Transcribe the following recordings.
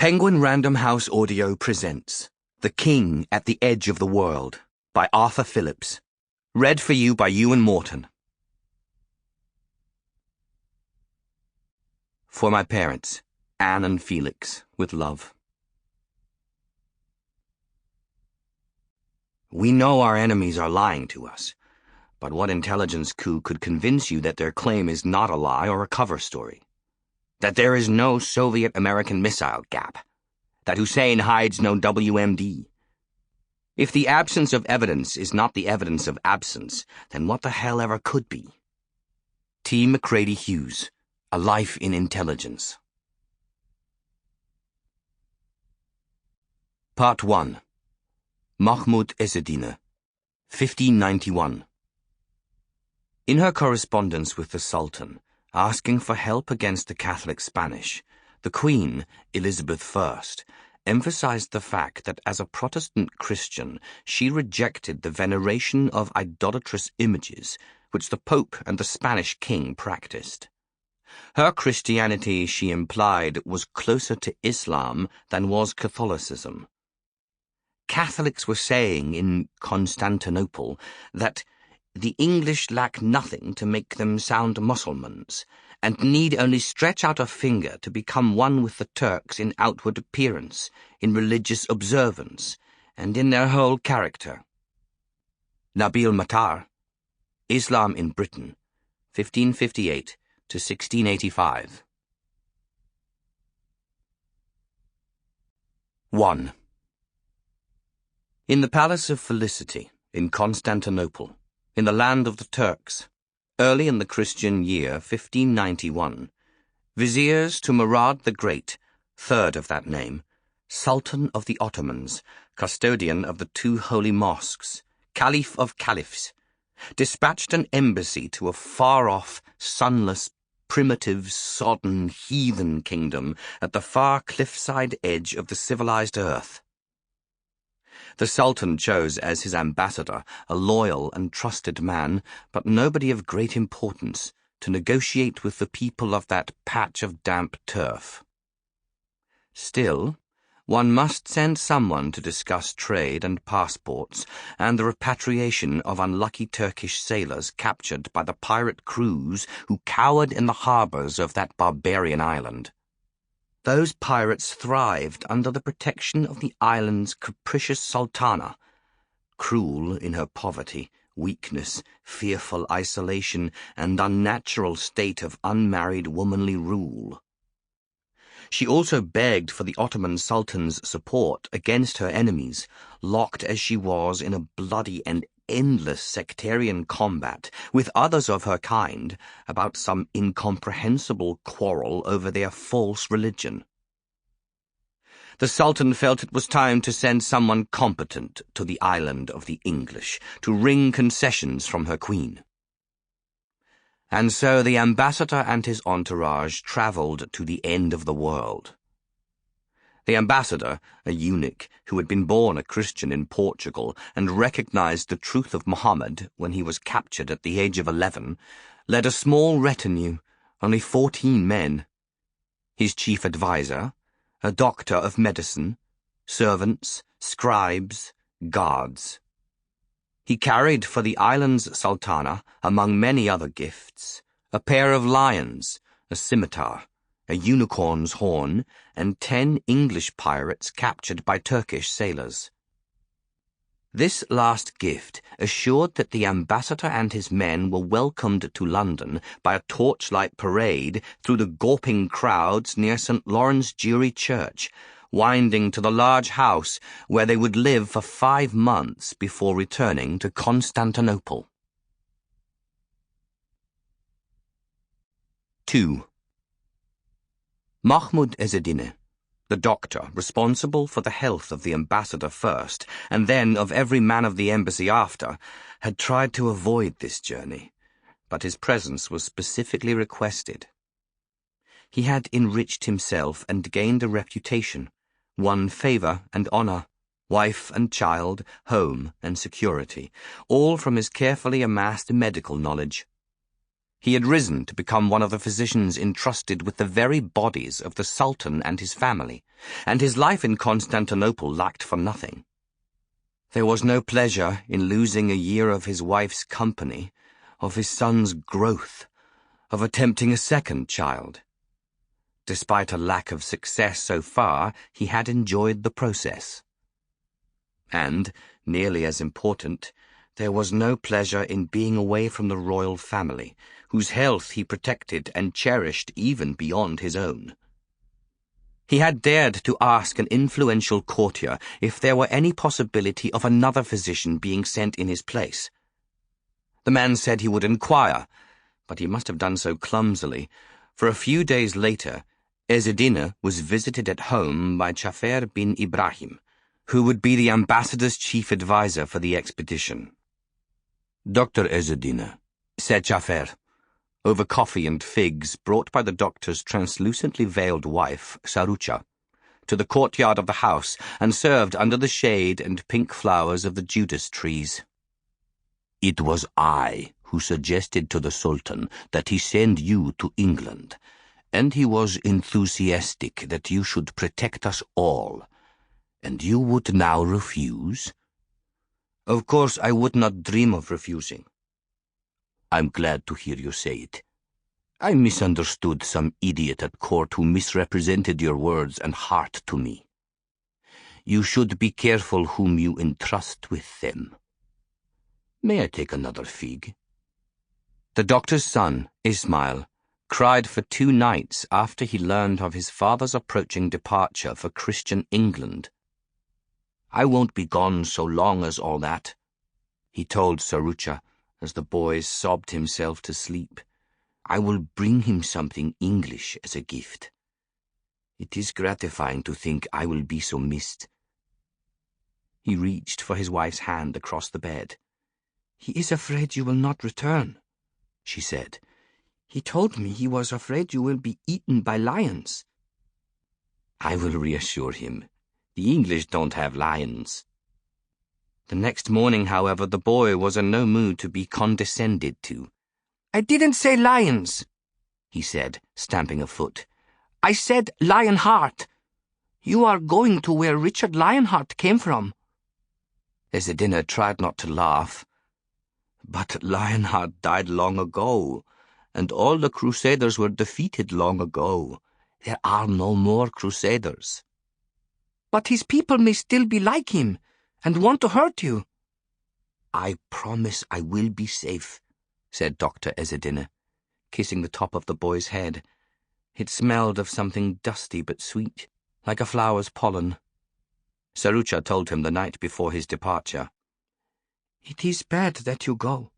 Penguin Random House Audio presents The King at the Edge of the World by Arthur Phillips. Read for you by Euan Morton. For my parents, Anne and Felix, with love. We know our enemies are lying to us, but what intelligence coup could convince you that their claim is not a lie or a cover story? That there is no Soviet-American missile gap? That Hussein hides no WMD? If the absence of evidence is not the evidence of absence, then what the hell ever could be? T. McCready Hughes, A Life in Intelligence. Part 1. Mahmud Ezzedine, 1591. In her correspondence with the Sultan, asking for help against the Catholic Spanish, the Queen, Elizabeth I, emphasized the fact that as a Protestant Christian, she rejected the veneration of idolatrous images which the Pope and the Spanish king practiced. Her Christianity, she implied, was closer to Islam than was Catholicism. Catholics were saying in Constantinople that the English lack nothing to make them sound Mussulmans, and need only stretch out a finger to become one with the Turks in outward appearance, in religious observance, and in their whole character. Nabil Matar, Islam in Britain, 1558 to 1685. 1. In the Palace of Felicity, in Constantinople, in the land of the Turks, early in the Christian year 1591, viziers to Murad the Great, third of that name, Sultan of the Ottomans, custodian of the two holy mosques, Caliph of Caliphs, dispatched an embassy to a far-off, sunless, primitive, sodden, heathen kingdom at the far cliffside edge of the civilized earth. The Sultan chose as his ambassador a loyal and trusted man, but nobody of great importance, to negotiate with the people of that patch of damp turf. Still, one must send someone to discuss trade and passports and the repatriation of unlucky Turkish sailors captured by the pirate crews who cowered in the harbors of that barbarian island. Those pirates thrived under the protection of the island's capricious sultana, cruel in her poverty, weakness, fearful isolation, and unnatural state of unmarried womanly rule. She also begged for the Ottoman Sultan's support against her enemies, locked as she was in a bloody and endless sectarian combat with others of her kind about some incomprehensible quarrel over their false religion. The Sultan felt it was time to send someone competent to the island of the English to wring concessions from her queen. And so the ambassador and his entourage travelled to the end of the world. The ambassador, a eunuch who had been born a Christian in Portugal and recognized the truth of Muhammad when he was captured at the age of 11, led a small retinue, only 14 men. His chief adviser, a doctor of medicine, servants, scribes, guards. He carried for the island's sultana, among many other gifts, a pair of lions, a scimitar, a unicorn's horn, and 10 English pirates captured by Turkish sailors. This last gift assured that the ambassador and his men were welcomed to London by a torchlight parade through the gawping crowds near St. Lawrence Jewry Church, winding to the large house where they would live for 5 months before returning to Constantinople. 2. Mahmud Ezzedine, the doctor responsible for the health of the ambassador first, and then of every man of the embassy after, had tried to avoid this journey, but his presence was specifically requested. He had enriched himself and gained a reputation, won favour and honour, wife and child, home and security, all from his carefully amassed medical knowledge. He had risen to become one of the physicians entrusted with the very bodies of the Sultan and his family, and his life in Constantinople lacked for nothing. There was no pleasure in losing a year of his wife's company, of his son's growth, of attempting a second child. Despite a lack of success so far, he had enjoyed the process. And, nearly as important, there was no pleasure in being away from the royal family, whose health he protected and cherished even beyond his own. He had dared to ask an influential courtier if there were any possibility of another physician being sent in his place. The man said he would inquire, but he must have done so clumsily, for a few days later, Ezzedine was visited at home by Jafar bin Ibrahim, who would be the ambassador's chief advisor for the expedition. "Dr. Ezzedine," said Jafar, over coffee and figs brought by the doctor's translucently veiled wife, Sarucha, to the courtyard of the house and served under the shade and pink flowers of the Judas trees. "It was I who suggested to the Sultan that he send you to England, and he was enthusiastic that you should protect us all. And you would now refuse?" "Of course I would not dream of refusing." "I'm glad to hear you say it. I misunderstood some idiot at court who misrepresented your words and heart to me. You should be careful whom you entrust with them. May I take another fig?" The doctor's son, Ismail, cried for 2 nights after he learned of his father's approaching departure for Christian England. "I won't be gone so long as all that," he told Sarucha as the boy sobbed himself to sleep. "I will bring him something English as a gift. It is gratifying to think I will be so missed." He reached for his wife's hand across the bed. "He is afraid you will not return," she said. "He told me he was afraid you will be eaten by lions." "I will reassure him. The English don't have lions." The next morning, however, the boy was in no mood to be condescended to. "I didn't say lions," he said, stamping a foot. "I said Lionheart. You are going to where Richard Lionheart came from." Ezzedine tried not to laugh. "But Lionheart died long ago, and all the Crusaders were defeated long ago. There are no more Crusaders." "But his people may still be like him, and want to hurt you." "I promise I will be safe," said Dr. Ezzedine, kissing the top of the boy's head. It smelled of something dusty but sweet, like a flower's pollen. Sarucha told him the night before his departure, "It is bad that you go.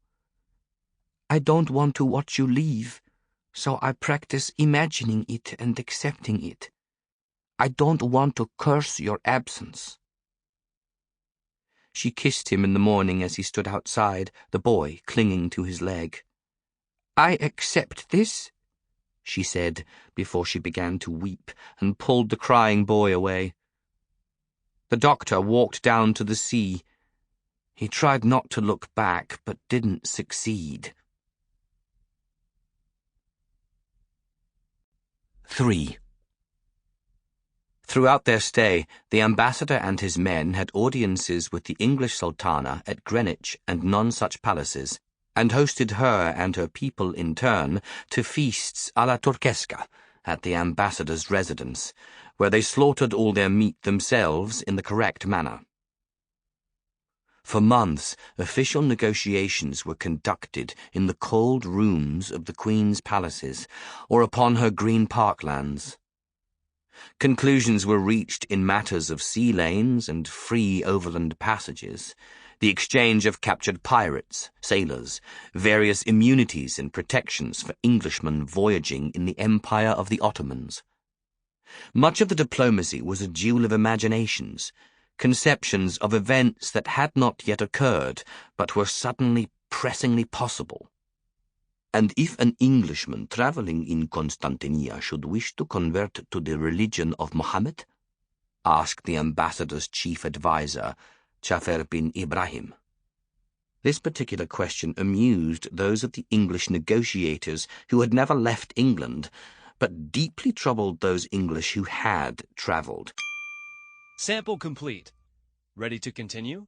I don't want to watch you leave, so I practice imagining it and accepting it. I don't want to curse your absence." She kissed him in the morning as he stood outside, the boy clinging to his leg. "I accept this," she said, before she began to weep and pulled the crying boy away. The doctor walked down to the sea. He tried not to look back, but didn't succeed. 3. Throughout their stay, the ambassador and his men had audiences with the English sultana at Greenwich and Nonsuch palaces, and hosted her and her people in turn to feasts a la turquesca at the ambassador's residence, where they slaughtered all their meat themselves in the correct manner. For months, official negotiations were conducted in the cold rooms of the Queen's palaces or upon her green parklands. Conclusions were reached in matters of sea lanes and free overland passages, the exchange of captured pirates, sailors, various immunities and protections for Englishmen voyaging in the empire of the Ottomans. Much of the diplomacy was a duel of imaginations, conceptions of events that had not yet occurred, but were suddenly, pressingly possible. "And if an Englishman travelling in Constantinople should wish to convert to the religion of Mohammed?" asked the ambassador's chief adviser, Jafar bin Ibrahim. This particular question amused those of the English negotiators who had never left England, but deeply troubled those English who had travelled. Sample complete. Ready to continue?